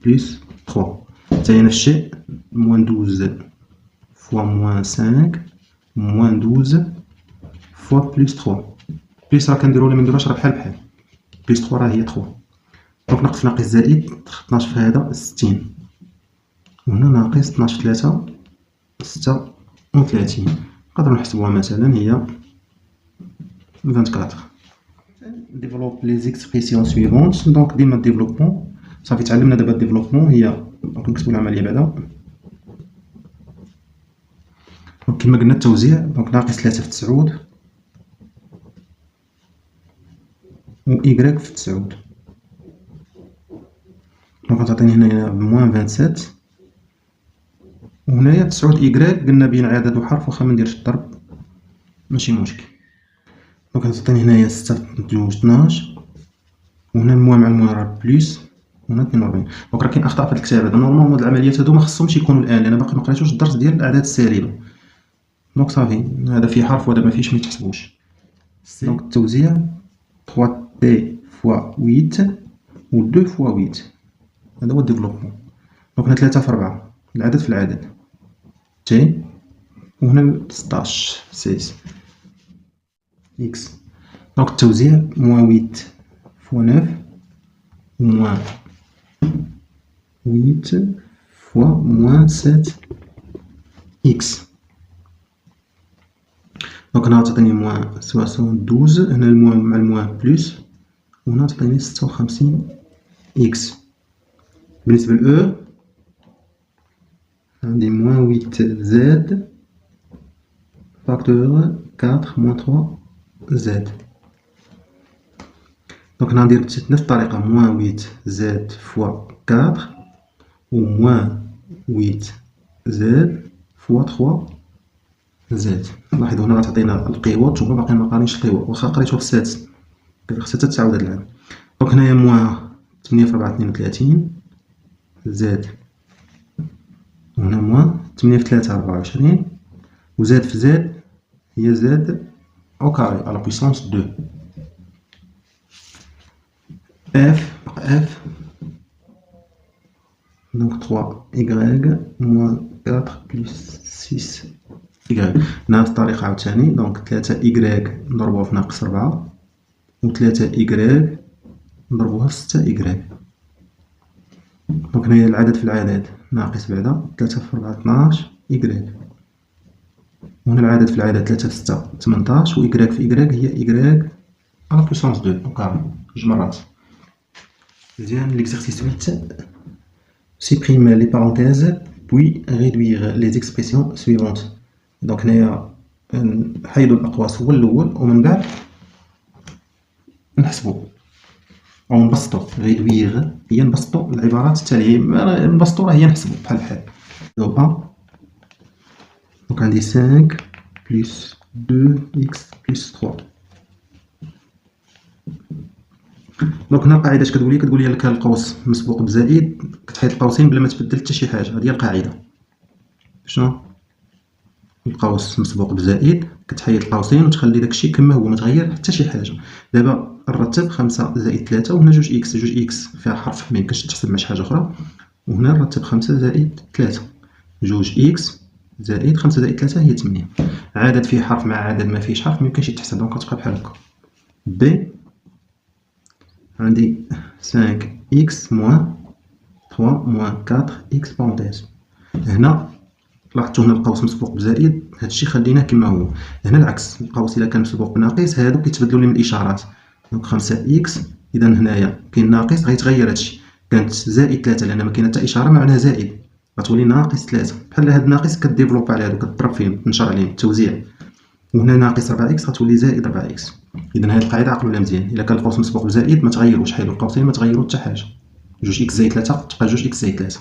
بليس 3 حتى هي نفس الشيء، موان 12 فوا موان 5 موان 12 فوا بليس 3. بليس راه كنديرو ولا منديروهاش راه بحال بحال، بليس 3 راه هي 3. دونك ناقص في ناقص زائد 12 في هذا 60، وهنا ناقص 12 في 3 36. نقدرو نحسبوها مثلا هي 24. ديفلوب لي زيكسبريسيون سويفونت. دونك ديما ديفلوبمون صافي تعلمنا دابا الديفلوبمون هي. دونك نكتبو العملية بعدا. دونك كيما قلنا التوزيع دونك ناقص 3 في 9 و إيكغيك في 9. دونك غتعطيني هنايا بموان 27، وهنايا 9 إيكغيك قلنا بين عدد وحرف واخا منديرش الضرب ماشي مشكل. دونك غتعطيني هنايا 6 في 2 12، وهنا الموان مع الموان راه بليس، وهنا 42. دونك راه كاين أخطاء في هاد الكتابة هذا. نورمالمون هاد العمليات هادو مخصهمش يكونو الآن لأن باقي مقريتوش الدرس ديال الأعداد السالبة. دونك صافي هذا فيه حرف وهذا مفيهش ميتحسبوش. دونك التوزيع 3 تي فوا 8 و 2 فوا 8 هذا هو الديفلوبمون. دونك هنا 3 في 4 العدد في العدد تي، وهنا 16 6 إكس. دونك التوزيع موان 8 فوا 9 و موان 8 فوا موان 7 إكس. دونك هنا غتعطيني موان 72، هنا الموان مع الموان بلوس، وهنا تعطيني 56 إكس. بالنسبة لأو عندي موان 8 زاد فاكتور 4 موان 3 زاد. دونك هنا ندير نفس الطريقة موان 8 زاد فوا 4 و موان 8 زاد فوا 3 زاد. لاحظوا هنا غتعطينا القيود، نتوما باقي مقارينش القيود واخا قريتو في السادس، خاصها تعاود هاد العام. دونك هنايا موان 8 في 4 32 زاد، وهنا موان 8 في 3 24، وزاد في زاد هي زاد أو كاري على بويسونس 2. اف بقى اف دونك 3 إيكغيك موان 4 بلس 6 إيكغيك. نفس الطريقة عاوتاني. دونك 3 إيكغيك نضربوها في ناقص 4 و 3 إيكغيك نضربوها في 6 إيكغيك. دونك هنايا العدد في العدد ناقص بعدا 3 في 4 12 إيكغيك، وهنا العدد في العدد 3 في 6 18، و إيكغيك في إيكغيك هي إيكغيك على بويسونس 2 أو كاري جوج مرات. مزيان. ليكزارسيس 8 supprime les parenthèses puis réduire les expressions suivantes. دونك هنايا نحيدو الأقواس هو الأول ومن بعد نحسبو أو نبسطو. réduire هي نبسطو العبارات التالية، نبسطو راه هي نحسبو بحال بحال. دو أ دونك عندي 5 بلس 2 إكس بلس 3. دونك هنا القاعدة اش كتقولي؟ كتقولي لك القوس مسبوق بزائد كتحيد القوسين بلا ما تبدل حتى شي حاجة. هادي هي القاعدة. شنو القوس مسبوق بزائد، كتحيد القوسين وتخلي داكشي كما هو متغير حتى شي حاجة. دابا نرتب 5 زائد 3 وهنا 2 إكس، 2 إكس فيها حرف ميمكنش تحسب مع شي حاجة أخرى، وهنا نرتب 5 زائد 3، 2 إكس زائد 5 زائد 3 هي 8. عدد فيه حرف مع عدد ما فيهش حرف ميمكنش يتحسب، دونك غتبقى بحال هكا. بي عندي 5 إكس موان 3 موان 4 إكس بارونتيز. هنا لاحظتوا هنا القوس مسبوق بزائد، هادشي خليناه كما هو. هنا العكس، القوس إلا كان مسبوق بناقص هادو كيتبدلوا لي من الإشارات. دونك 5 إكس، إذا هنايا كاين ناقص غيتغير هادشي، كانت زائد 3 لأن ما كاينه حتى إشارة معناها زائد، غتولي ناقص 3. بحال هاد ناقص كديفلوب على هادو، كتضرب فيهم، تنشر عليهم التوزيع. وهنا ناقص 4 إكس غتولي زائد 4 إكس. إذا هاد القاعدة عقلوا لها مزيان، إلا كان القوس مسبوق بزائد ما تغيروش، حيدوا القوسين ما تغيروا حتى حاجة. 2 إكس زائد 3 تبقى 2 إكس زائد 3.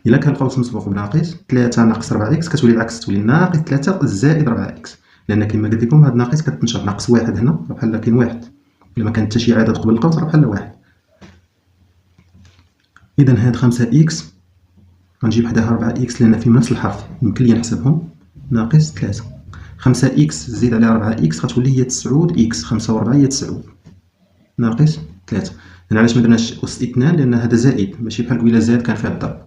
إلا كان القوس مسبوق بناقص 3 ناقص 4 إكس كتولي العكس، تولي ناقص 3 زائد 4 إكس، لأن كما قلت لكم هاد ناقص كتنشر. ناقص 1 هنا راه بحال كاين 1، إلا ما كان حتى شي عدد قبل القوس راه بحال 1. إذا هاد 5 إكس غنجيب حداها 4 إكس لأن فيهم نفس الحرف يمكن ليا نحسبهم، ناقص 3. 5 إكس زيد على 4 إكس غتولي هي 9 إكس، 5 و4 هي 9 ناقص 3. هنا علاش مدرناش أس 2؟ لأن هذا زائد ماشي بحال قبيله زائد كان فيه الضرب.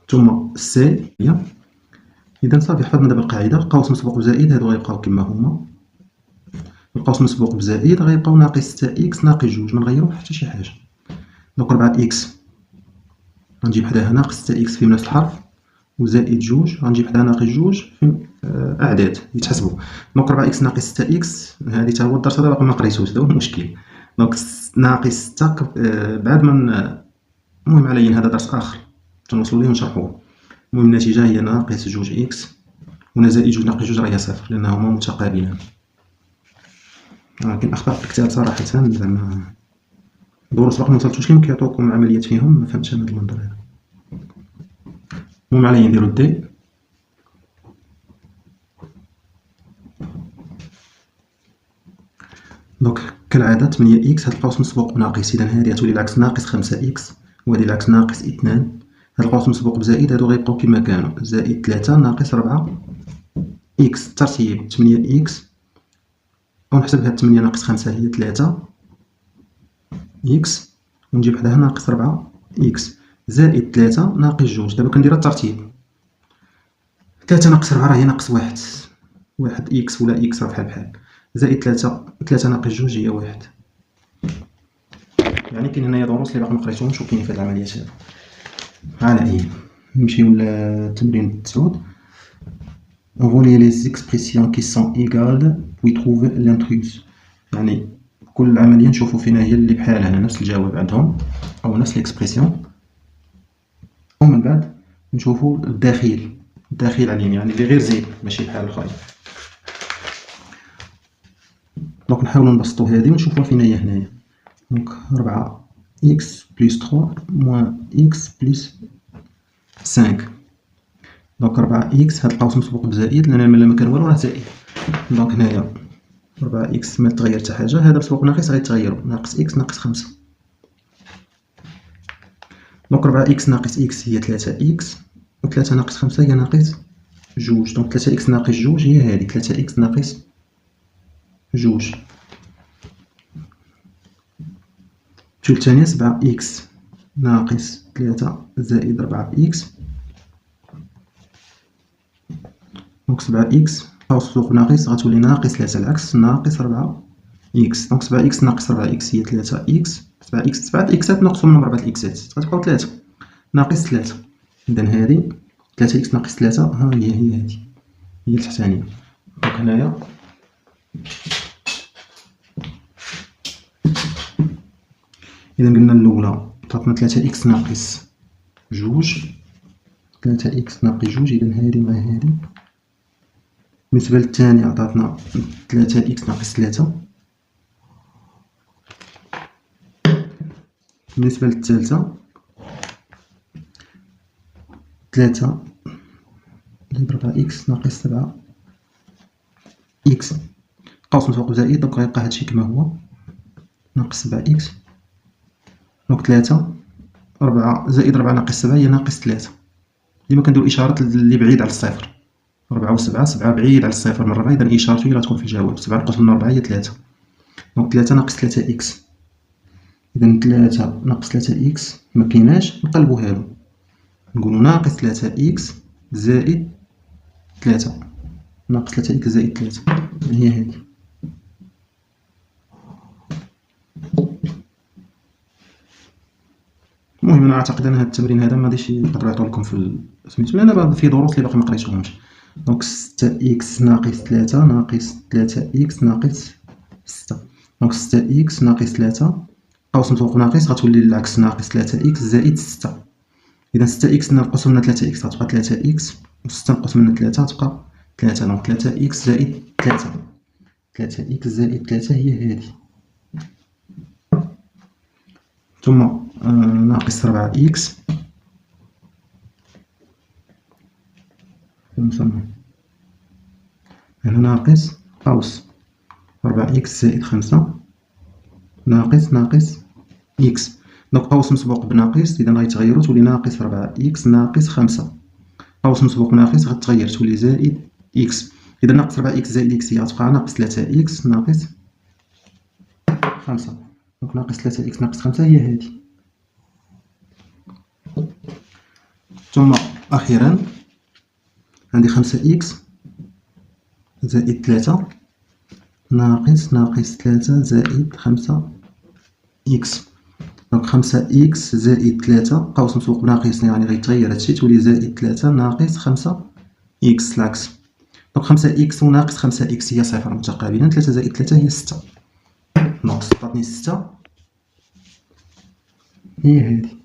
ثم سي هي، إذا صافي حفظنا دابا القاعدة. القوس مسبوق بزائد هادو غيبقاو كما هما، القوس مسبوق بزائد غيبقاو ناقص 6 إكس ناقص 2، منغيرو حتى شي حاجة. دونك 4 إكس غنجيب حداها ناقص 6 إكس فيهم نفس الحرف، وزائد 2 غنجيب حداها ناقص 2 فيهم أعداد يتحسبوا. دونك 4 إكس ناقص 6 إكس هادي تا هو الدرس هذا باقي مقريتوش، هذا هو المشكل. دونك ناقص 6 بعد من المهم عليا هذا درس آخر تنوصلو ليه ونشرحوه. المهم النتيجة هي ناقص 2 إكس، وهنا زائد 2 ناقص 2 راه هي صفر لأنهما متقابلان. كاين أخطاء في الكتاب صراحة، زعما دروس باقي موصلتوش ليهم كيعطوكم عمليات فيهم مفهمتش أنا هاد المنظر هذا. المهم عليا نديرو دي. دونك كالعادة 8 إكس هاد القوس مسبوق بناقص، إذا هادي غتولي العكس ناقص 5 إكس، وهادي العكس ناقص 2. هاد القوس مسبوق بزائد هادو غيبقاو كما كانوا، زائد 3 ناقص 4 إكس. الترتيب 8 إكس، ونحسب هاد 8 ناقص 5 هي 3 إكس، ونجيب حداها ناقص 4 إكس، زائد 3 ناقص 2. دابا كندير الترتيب، 3 ناقص 4 هي ناقص 1، 1 إكس ولا إكس راه بحال بحال، زائد 3 ناقص 2 هي 1. يعني كاين هنايا دروس اللي باقي مقريتهمش وكاينين في هاد العمليات هادو. على أي نمشيو للتمرين 9. Voler les expressions qui sont égales puis trouver l'intruse. يعني كل عملية نشوفو فينا هي اللي بحالها نفس الجواب عندهم أو نفس الإكسبرسيون، ومن بعد نشوفو الداخل عليهم، يعني اللي غير زيد ماشي بحال الآخرين. دونك نحاولو نبسطو هادي ونشوفوها فينا هي هنايا. دونك 4 إكس بلس 3 موان إكس بلس 5. دونك 4 إكس هاد القوس مسبوق بزائد لأن ملي ما كان والو راه زائد. دونك هنايا 4 إكس ما تغير حتى حاجة، هذا مسبوق بناقص غيتغيرو، ناقص إكس ناقص 5. دونك 4 إكس ناقص إكس هي 3 إكس، و 3 ناقص 5 هي ناقص 2. دونك 3 إكس ناقص 2 هي هادي، 3 إكس ناقص 2. الجوج الثانية 7 إكس ناقص 3 زائد 4 إكس. دونك 7 إكس قوس مسبوق ناقص غتولي ناقص 3، العكس ناقص 4 إكس. دونك 7 إكس ناقص 4 إكس هي 3 إكس. 7 إكس 7 إكسات ناقصو منهم 4 الإكسات غتبقاو 3 ناقص 3. إذا هادي 3 إكس ناقص 3 ها هي هادي هي التحتانية. دونك هنايا إذا قلنا الأولى عطاتنا 3 إكس ناقص 2، 3 إكس ناقص 2، إذا هادي مع هادي. بالنسبة للثانية عطاتنا 3 إكس ناقص 3. بالنسبة للثالثة 3 زائد 4 إكس ناقص 7 إكس. قوس مسبوق بزائد دونك غيبقى هادشي كما هو، ناقص 7 إكس. دونك 3 4 زائد 4 ناقص 7 هي ناقص 3. ديما كنديرو إشارة اللي بعيد على الصفر، 4 و 7 7 بعيد على الصفر من 4 إذا إشارته هي غتكون في الجواب. 7 نقسم من 4 هي 3. دونك 3 ناقص 3 إكس. إذا 3 ناقص 3 إكس مكيناش، نقلبو هادو نقولو ناقص 3 إكس زائد 3. ناقص 3 إكس زائد 3 هي هادي. المهم انا اعتقد ان هذا التمرين هذا ما غاديش يقدروا يعطوا لكم في سميتو، لان في دروس اللي باقي ما قريتوهمش. دونك 6 اكس ناقص 3 ناقص 3 اكس ناقص 6. دونك 6 اكس ناقص 3 قوس مفوق ناقص غتولي العكس ناقص 3 اكس زائد 6. اذا 6 اكس نقص منها 3 اكس غتبقى 3 اكس، و 6 نقص منها 3 غتبقى 3. دونك 3 اكس زائد 3. 3 اكس زائد 3 هي هذه. ثم ناقص 4 إكس هنا ناقص قوس 4 إكس زائد 5 ناقص إكس. دونك قوس مسبوق بناقص إذا غيتغيرو تولي ناقص 4 إكس ناقص 5. قوس مسبوق بناقص غتغير تولي زائد إكس. إذا ناقص 4 إكس زائد إكس هي غتبقى ناقص 3 إكس ناقص 5. دونك ناقص 3 إكس ناقص 5 هي هذه. ثم أخيرا عندي 5 إكس زائد 3 ناقص 3 زائد 5 إكس. دونك 5 إكس زائد 3 قوس مسبوق بناقص يعني غيتغير هادشي تولي زائد 3 ناقص 5 إكس العكس. دونك 5 إكس وناقص 5 إكس هي صفر متقابلين. 3 زائد 3 هي 6. دونك 6 عطني 6 هي هادي.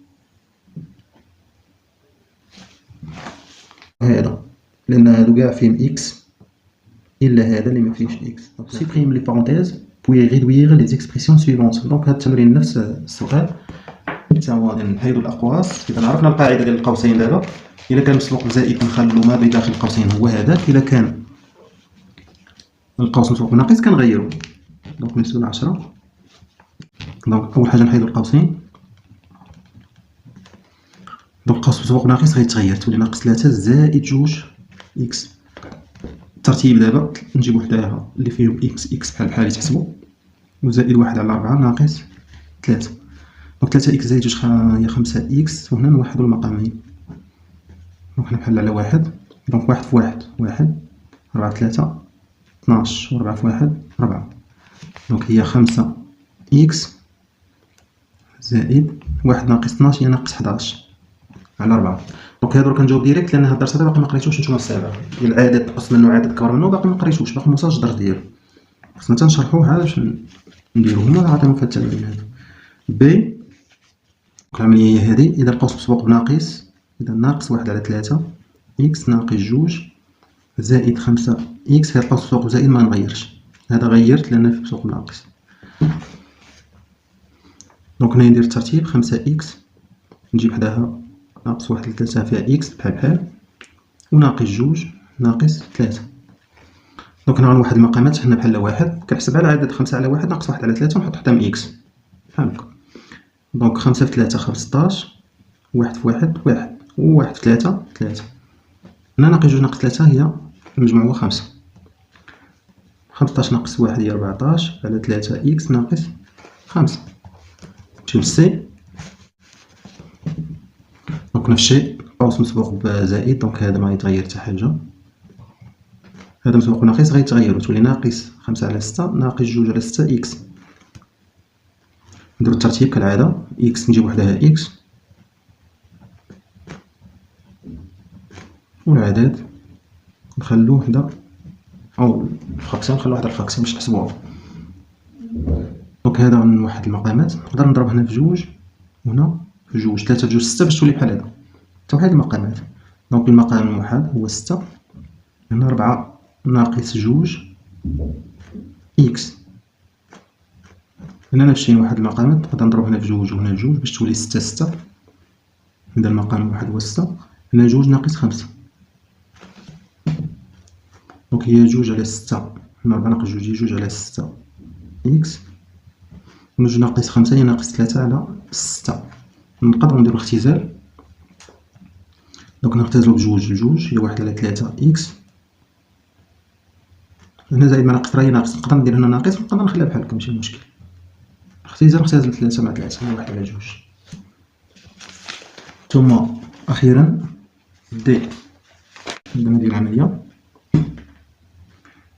هذا لأن هادو كاع فيهم إكس إلا هذا اللي مفيهش إكس. سيبريم لي بارونتيز بوي ريدوير لي زيكسبرسيون سويفونت. دونك هاد التمرين نفس السؤال تا هو غادي نحيدو الأقواس. إذا عرفنا القاعدة ديال القوسين دابا، إلا كان مسبوق بزائد كنخلو ما بداخل القوسين هو هذاك، إلا كان القوس مسبوق بناقص كنغيرو. دونك نحسبو 10. دونك أول حاجة نحيدو القوسين. دونك قوس مسبوق بناقص غيتغير تولي ناقص 3 زائد 2 إكس. الترتيب دابا نجيبو حداها اللي فيهم إكس إكس بحال بحال يتحسبو، وزائد 1 على 4 ناقص 3. دونك 3 إكس زائد 2 هي 5 إكس، وهنا نوحدو المقامين. دونك نحل على 1. دونك 1 في 1 1 4 3 12 و 4 في 1 4. دونك هي 5 إكس زائد 1 ناقص 12 هي ناقص 11 على 4. دونك هادو كنجاوب ديريكت لان هاد الدرس هذا باقي ما قريتوش نتوما الصغار. العدد تقص منه عدد كبر منه باقي ما قريتوش، باقي موصلش الدرس ديالو. خصنا حتى نشرحوه باش نديرو. هما عطاهم في هاد التمرين هذا. بي العملية هي هادي. إذا القوس مسبوق بناقص، إذا ناقص 1 على 3 إكس ناقص 2 زائد 5 إكس. هاد القوس مسبوق بزائد ما نغيرش، هذا غيرت لأن في مسبوق بناقص. دونك هنا ندير الترتيب 5 إكس نجيب حداها ناقص 1 على 3 فيها إكس بحال بحال، وناقص 2 ناقص 3. دونك هنا غنوحد المقامات حنا بحال 1 كنحسبها على عدد 5 على 1 ناقص 1 على 3 ونحط حداهم إكس بحال هكا. دونك 5 في 3 15، 1 في 1 1 و 1 في 3 3. هنا ناقص 2 ناقص 3 هي المجموع هو 5. 15 ناقص 1 هي 14 على 3 إكس ناقص 5. نمشيو لسي. دونك نفس الشيء قوس مسبوق بزائد، دونك هذا ما يتغير حتى حاجة. هذا مسبوق بناقص غيتغير تولي ناقص 5 على 6 ناقص 2 على 6 إكس. نديرو الترتيب كالعادة. إكس نجيب وحدها إكس، والعدد نخلو وحدة أو الفراكسيون نخلو وحدة الفراكسيون باش نحسبوها. دونك هذا غنوحد المقامات، نقدر نضرب هنا في 2 وهنا في 2. 3 في 2 6 باش تولي بحال هذا. توحيد المقامات. دونك المقام الموحد هو 6. هنا 4 ناقص 2 إكس. هنا نفس الشيء نوحد المقامات، نقدر نضرب هنا في 2 وهنا في 2 باش تولي 6 6. هذا المقام الموحد هو 6. هنا 2 ناقص 5. دونك هي 2 على 6. هنا 4 ناقص 2 هي 2 على 6 إكس. 2 ناقص 5 هي ناقص 3 على 6. نقدروا نديرو اختزال. دونك نختزلو ب2 هي 1 على 3 إكس هنا زائد مع ناقص راه هي ناقص، نقدر ندير هنا ناقص ونقدر نخليها بحال هكا ماشي مشكل. اختزال 3 مع 3 هي 1 على 2. ثم أخيرا دي نبدا ندير العملية.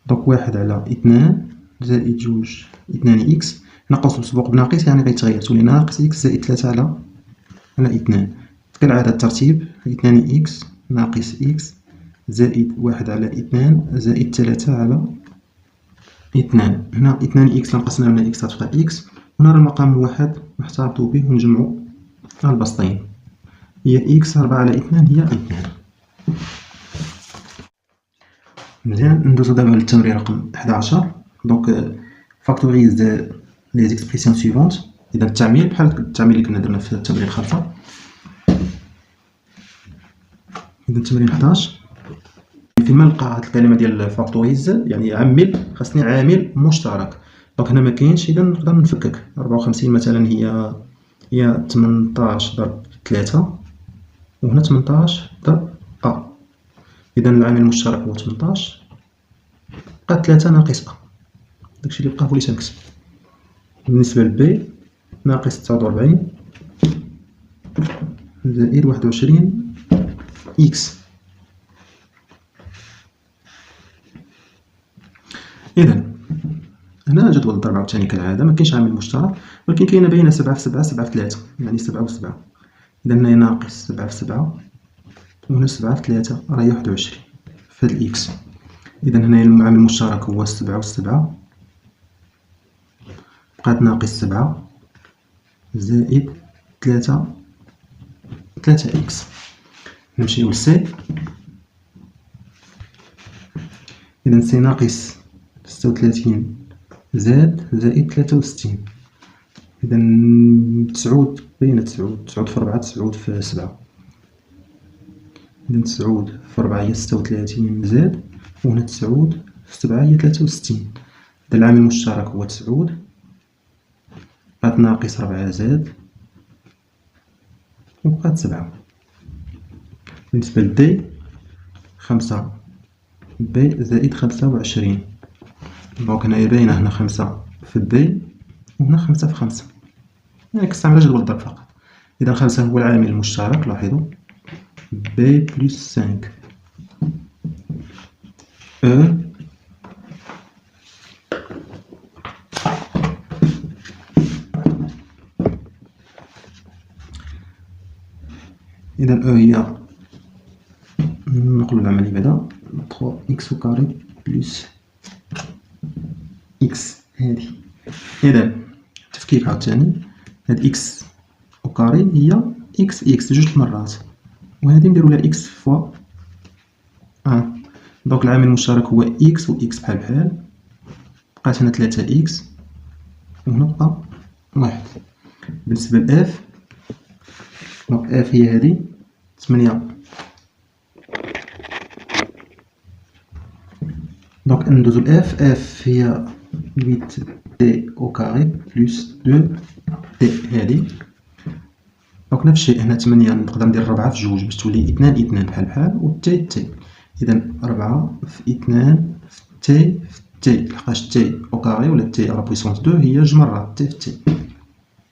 دونك 1 على 2 زائد 2 2 إكس، ناقص مسبوق بناقص يعني غيتغير تولي ناقص إكس زائد 3 على 2. كالعادة الترتيب 2 إكس ناقص إكس زائد 1 على 2 زائد 3 على 2. هنا 2 إكس نقصنا من إكس غتبقى إكس، هنا راه المقام 1 نحتفظو به ونجمعو البسطين، هي إكس 4 على 2 هي 2. مزيان، ندوزو دابا للتمرين رقم 11. دونك فاكتوريز لي زيكسبريسيون سويفونت. إذا التعميل بحال التعميل اللي كنا درنا في التمرين الخلفة. إذا التمرين 11 فين ما نلقى هاد الكلمة ديال فاكتوريز يعني عمل، خاصني عامل مشترك. دونك هنا مكاينش، إذا نقدر نفكك 54 مثلا هي 18 ضرب 3 وهنا 18 ضرب أ. إذا العامل المشترك هو 18 بقى 3 ناقص أ، داكشي اللي بقى هو اللي تنكتب. بالنسبة ل B ناقص 49 زائد 21 إكس. إذا هنا جدول الضرب عاوتاني كالعادة مكاينش عامل مشترك، ولكن كاينة باينة 7 في 7 7 في 3 يعني 7 و 7. إذا هنايا ناقص 7 في 7 وهنا 7 في 3 راه هي 21 في هاد الإكس. إذا هنايا العامل المشترك هو 7 و 7 بقات ناقص 7 زائد 3 إكس. نمشيو ل سي. إذا سي ناقص 36 زائد 63. إذا 9 باينة 9 في 4 9 في 7. إذا 9 في 4 هي 36 زاد وهنا 9 في 7 هي 63. إذا العامل المشترك هو 9 بقات ناقص 4 زاد وبقات 7. بالنسبة لدي 5 بي زائد 25. دونك هنايا باينة هنا 5 في بي وهنا 5 في 5 يعني كنستعمل جدول الضرب فقط. إذا 5 هو العامل المشترك، لاحظوا بي بلس 5 أو إذا أو هي نقلو العملية بعدا 3 إكس أو كاري بلس إكس هادي. إذا تفكيك عاوتاني هاد إكس أو كاري هي إكس جوج مرات، وهادي نديرو لها إكس فوا 1. دونك العامل المشترك هو إكس و إكس بحال بحال، بقات هنا 3 إكس وهنا بقى 1. بالنسبة لإف دونك إف هي هادي 8. دونك ندوزو لإف. إف هي 8 دي أو كاري بلس 2 دي هادي. دونك نفس الشيء هنا 8 نقدر ندير 4 في جوج باش تولي 2 بحال بحال و تي. إذا 4 في 2 في تي لحقاش تي أو كاري ولا تي على بويسونس 2 هي جوج مرات تي في تي،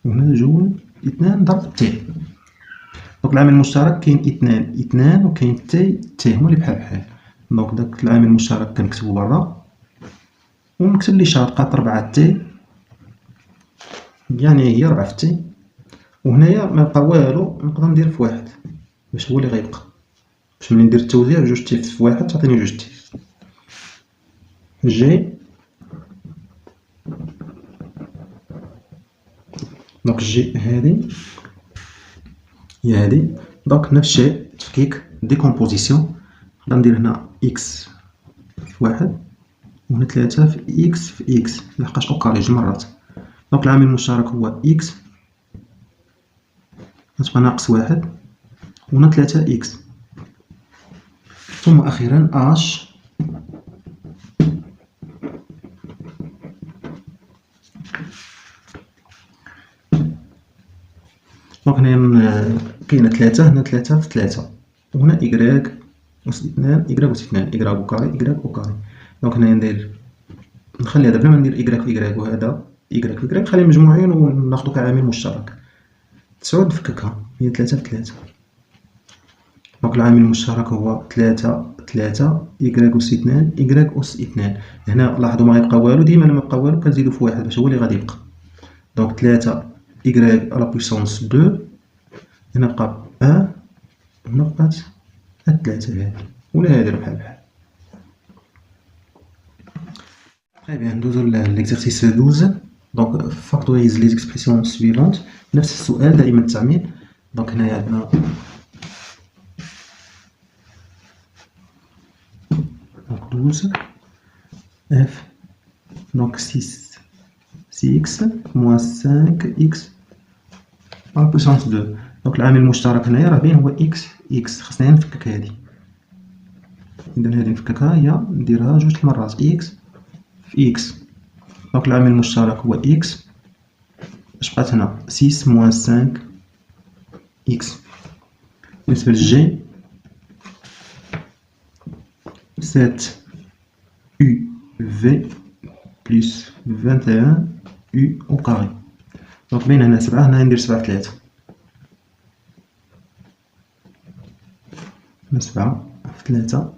وهنا جوج 2 ضرب تي. دونك العامل المشترك كاين 2 وكاين تي هما اللي بحال بحال. دونك داك العامل المشترك كنكتبو برا ونكتب الإشارة بقات 4 تي يعني هي 4 في تي، وهنايا ميبقى والو نقدر ندير في 1 باش هو اللي غيبقى، باش ملي ندير التوزيع جوج تي في 1 تعطيني جوج تي. جي دونك جي هادي هي هادي. دونك نفس الشيء تفكيك ديكومبوزيسيون، نقدر ندير هنا إكس في 1 وهنا 3 في إكس في إكس لحقاش أو كاري جوج مرات. دونك العامل المشترك هو إكس غتبقى ناقص 1 وهنا 3 إكس. ثم أخيرا أش دونك هنايا كاينة 3 هنا 3 في 3 وهنا إكراك أس 2 إكراك أس 2 إكراك أو كاري إكراك أو كاري. دونك هنايا ندير نخلي هذا بلا ما ندير إيكغيك في إيكغيك وهذا إيكغيك في إيكغيك، نخليهم مجموعين وناخدو كعامل مشترك. 9 نفككها هي 3 في 3. دونك العامل المشترك هو 3 إيكغيك أس 2 إيكغيك أس 2. هنا لاحظوا ما يبقى والو، ديما لما يبقى والو كنزيدو في واحد باش هو اللي غادي يبقى. دونك 3 إيكغيك على بويسونس 2. هنا بقى 1 وهنا بقات 3 هادي ولا هادي راه بحال. Très bien, ندوزو l'exercice 12. Donc factorise les expressions suivantes. نفس السؤال دائما التعميم. دونك هنايا عندنا donc 12 f donc 6x moins 5x à la puissance 2. donc العامل المشترك هنايا راه باين هو x. خصنا نفكك هادي، إذا هادي نفككها هي نديرها جوج المرات x في x. دونك العامل المشترك هو x. اش بقات هنا 6 موان 5 x. بالنسبة للجي 7 uv بلس 21 u au carré. دونك باين هنا 7، هنا ندير 7 في 3. هنا 7 في 3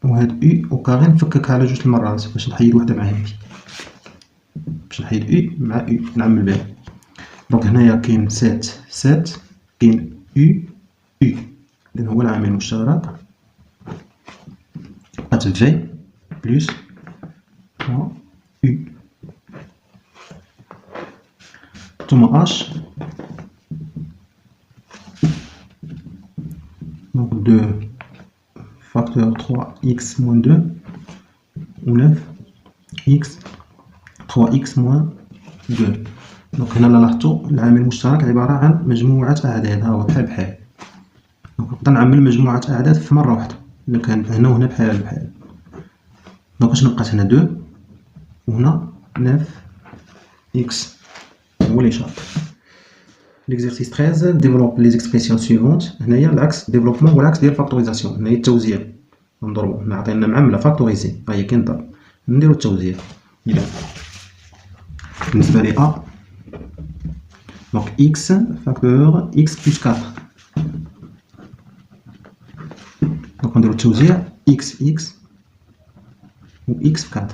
وهاد u au carré نفككها على جوج المرات باش نحيد وحدة مع هادي، باش نحيد u مع u نعمل بها. دونك هنايا كاين 7 كاين u إذن هو العامل المشترك. بقات v بلس u ثم h. donc 2 facteur 3x moins 2 ou 9x 3x moins 2. دونك هنا لاحظتوا العامل المشترك عبارة عن مجموعة أعداد، ها هو بحال. دونك نقدر نعمل مجموعة أعداد في مرة واحدة إلا كان هنا وهنا بحال. دونك أشنو بقات هنا 2 وهنا 9x هو اللي شاط. L'exercice 13 développe les expressions suivantes. هنايا العكس ديفلوبمون هو العكس ديال الفاكتوريزاسيون. هنايا التوزيع نضربو، هنا عطينا معاملة فاكتوريزي ها هي كنضرب نديرو التوزيع. إذا بالنسبة لي A donc x facteur x plus 4. donc نديرو التوزيع x و x في 4.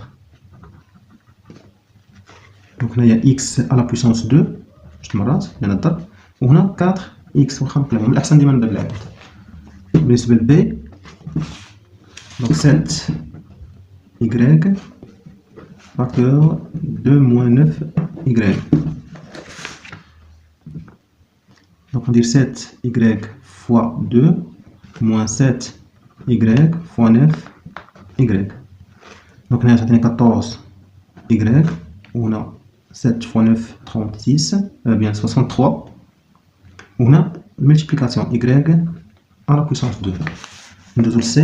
donc هنايا x à la puissance 2 جوج مرات لأن الضرب، وهنا 4x واخا نقلبهم، الأحسن ديما نضرب العدد. بالنسبة ل b donc 7 y facteur 2 moins 9 y. donc on dit 7y fois 2 moins 7y fois 9y. donc هنا تعطيني 14y وهنا 7 fois 9 36 bien 63 وهنا multiplication y à la puissance 2. ندوزو ل c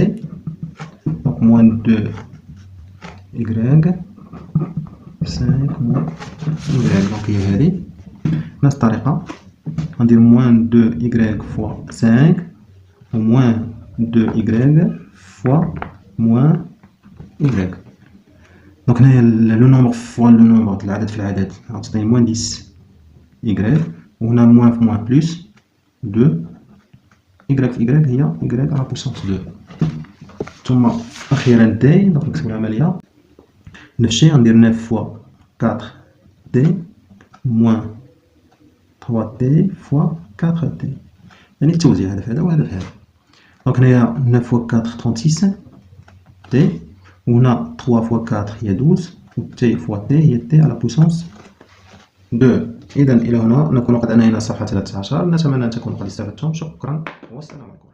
donc moins 2y 5 moins y. donc هي هادي نفس الطريقة غندير موان 2y فوا 5 و موان 2y فوا موان y. دونك هنايا لو نومبر فوا لو نومبر، العدد في العدد غتعطيني موان 10 y وهنا موان في موان بلس 2 y في y هي y على بويسونس 2. ثم أخيرا دي. دونك نكتبو العملية نفس الشيء غندير 9 فوا 4 d موان 3d fois 4d يعني التوزيع هذا في هذا وهذا في هذا. دونك هنايا 9 فوا 4 36 d وهنا 3 فوا 4 هي 12 و t فوا d هي t على بويسونس 2. إذا إلى هنا نكون قد أنهينا الصفحة 13. نتمنى أن تكونوا قد استفدتم. شكرا والسلام عليكم.